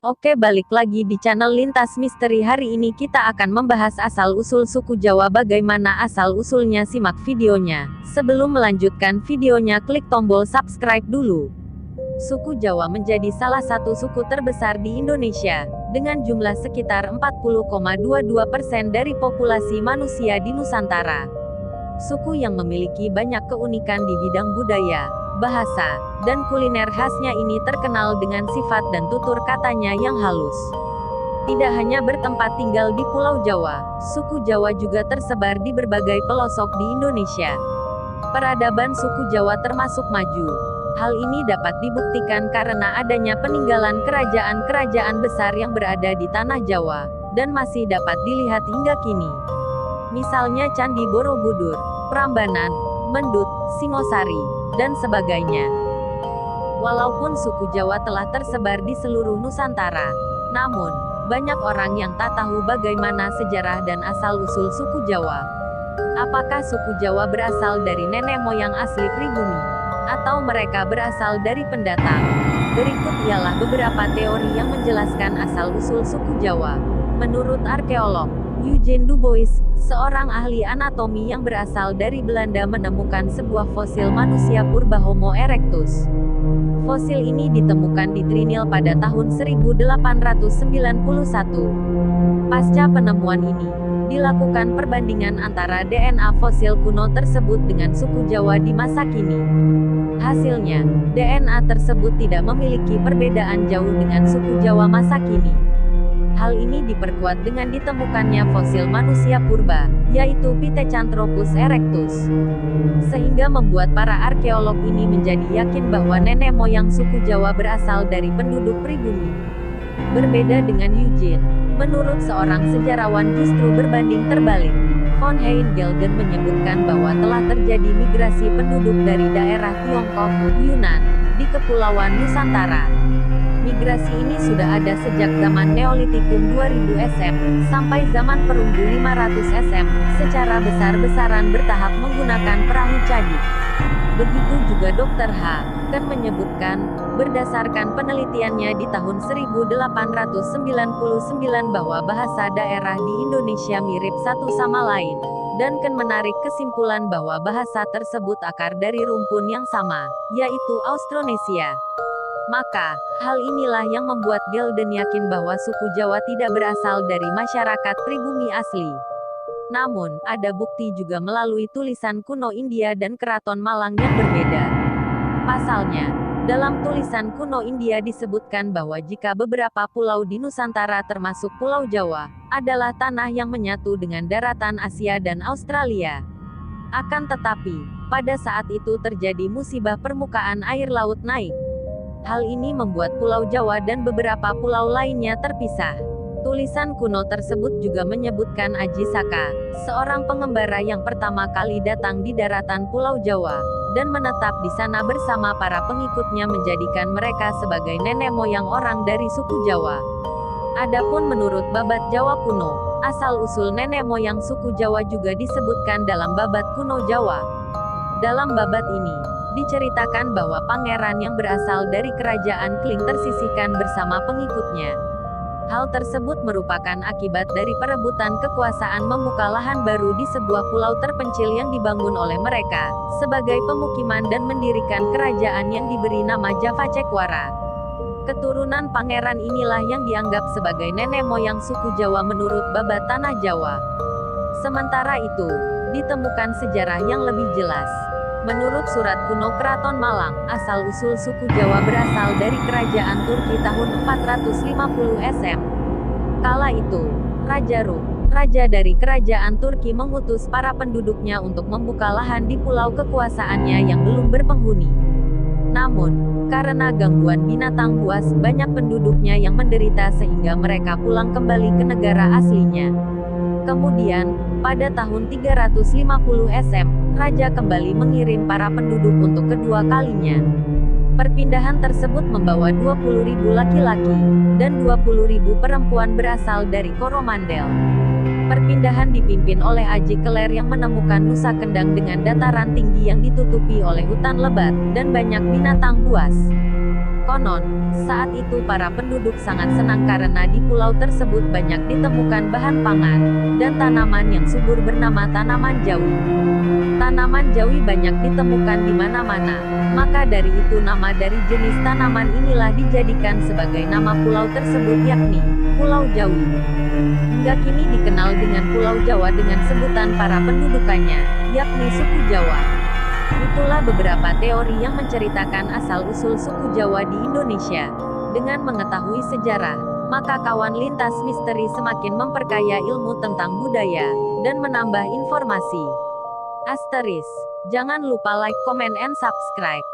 Oke, balik lagi di channel Lintas Misteri. Hari ini kita akan membahas asal-usul suku Jawa. Bagaimana asal-usulnya? Simak videonya. Sebelum melanjutkan videonya, klik tombol subscribe dulu. Suku Jawa menjadi salah satu suku terbesar di Indonesia, dengan jumlah sekitar 40,22% dari populasi manusia di Nusantara. Suku yang memiliki banyak keunikan di bidang budaya, bahasa, dan kuliner khasnya ini terkenal dengan sifat dan tutur katanya yang halus. Tidak hanya bertempat tinggal di Pulau Jawa, suku Jawa juga tersebar di berbagai pelosok di Indonesia. Peradaban suku Jawa termasuk maju. Hal ini dapat dibuktikan karena adanya peninggalan kerajaan-kerajaan besar yang berada di tanah Jawa, dan masih dapat dilihat hingga kini. Misalnya Candi Borobudur, Prambanan, Mendut, Singosari, dan sebagainya. Walaupun suku Jawa telah tersebar di seluruh Nusantara, namun, banyak orang yang tak tahu bagaimana sejarah dan asal-usul suku Jawa. Apakah suku Jawa berasal dari nenek moyang asli pribumi? Atau mereka berasal dari pendatang? Berikut ialah beberapa teori yang menjelaskan asal-usul suku Jawa. Menurut arkeolog Eugene Dubois, seorang ahli anatomi yang berasal dari Belanda, menemukan sebuah fosil manusia purba Homo erectus. Fosil ini ditemukan di Trinil pada tahun 1891. Pasca penemuan ini, dilakukan perbandingan antara DNA fosil kuno tersebut dengan suku Jawa di masa kini. Hasilnya, DNA tersebut tidak memiliki perbedaan jauh dengan suku Jawa masa kini. Hal ini diperkuat dengan ditemukannya fosil manusia purba, yaitu Pithecanthropus erectus. Sehingga membuat para arkeolog ini menjadi yakin bahwa nenek moyang suku Jawa berasal dari penduduk pribumi. Berbeda dengan Eugene, menurut seorang sejarawan justru berbanding terbalik. Von Heingelgen menyebutkan bahwa telah terjadi migrasi penduduk dari daerah Tiongkok, Yunan, di Kepulauan Nusantara. Migrasi ini sudah ada sejak zaman Neolitikum 2000 SM, sampai zaman Perunggu 500 SM, secara besar-besaran bertahap menggunakan perahu cadik. Begitu juga Dr. H. Kan menyebutkan, berdasarkan penelitiannya di tahun 1899 bahwa bahasa daerah di Indonesia mirip satu sama lain, dan Kan menarik kesimpulan bahwa bahasa tersebut akar dari rumpun yang sama, yaitu Austronesia. Maka, hal inilah yang membuat Gelden yakin bahwa suku Jawa tidak berasal dari masyarakat pribumi asli. Namun, ada bukti juga melalui tulisan kuno India dan Keraton Malang yang berbeda. Pasalnya, dalam tulisan kuno India disebutkan bahwa jika beberapa pulau di Nusantara termasuk Pulau Jawa, adalah tanah yang menyatu dengan daratan Asia dan Australia. Akan tetapi, pada saat itu terjadi musibah permukaan air laut naik. Hal ini membuat Pulau Jawa dan beberapa pulau lainnya terpisah. Tulisan kuno tersebut juga menyebutkan Aji Saka, seorang pengembara yang pertama kali datang di daratan Pulau Jawa, dan menetap di sana bersama para pengikutnya, menjadikan mereka sebagai nenek moyang orang dari suku Jawa. Adapun menurut Babat Jawa kuno, asal-usul nenek moyang suku Jawa juga disebutkan dalam Babat kuno Jawa. Dalam babat ini, diceritakan bahwa pangeran yang berasal dari kerajaan Kling tersisihkan bersama pengikutnya. Hal tersebut merupakan akibat dari perebutan kekuasaan membuka lahan baru di sebuah pulau terpencil yang dibangun oleh mereka, sebagai pemukiman dan mendirikan kerajaan yang diberi nama Java Cekwara. Keturunan pangeran inilah yang dianggap sebagai nenek moyang suku Jawa menurut Babat Tanah Jawa. Sementara itu, ditemukan sejarah yang lebih jelas. Menurut surat kuno Keraton Malang, asal-usul suku Jawa berasal dari kerajaan Turki tahun 450 SM. Kala itu, Raja Rum, raja dari kerajaan Turki, mengutus para penduduknya untuk membuka lahan di pulau kekuasaannya yang belum berpenghuni. Namun, karena gangguan binatang buas, banyak penduduknya yang menderita sehingga mereka pulang kembali ke negara aslinya. Kemudian, pada tahun 350 SM, Raja kembali mengirim para penduduk untuk kedua kalinya. Perpindahan tersebut membawa 20.000 laki-laki, dan 20.000 perempuan berasal dari Coromandel. Perpindahan dipimpin oleh Aji Keler yang menemukan Nusa Kendang dengan dataran tinggi yang ditutupi oleh hutan lebat, dan banyak binatang buas. Konon, saat itu para penduduk sangat senang karena di pulau tersebut banyak ditemukan bahan pangan dan tanaman yang subur bernama tanaman jawi. Tanaman jawi banyak ditemukan di mana-mana, maka dari itu nama dari jenis tanaman inilah dijadikan sebagai nama pulau tersebut, yakni Pulau Jawi. Hingga kini dikenal dengan Pulau Jawa dengan sebutan para pendudukannya, yakni suku Jawa. Itulah beberapa teori yang menceritakan asal-usul suku Jawa di Indonesia. Dengan mengetahui sejarah, maka kawan lintas misteri semakin memperkaya ilmu tentang budaya dan menambah informasi. Jangan lupa like, comment, and subscribe.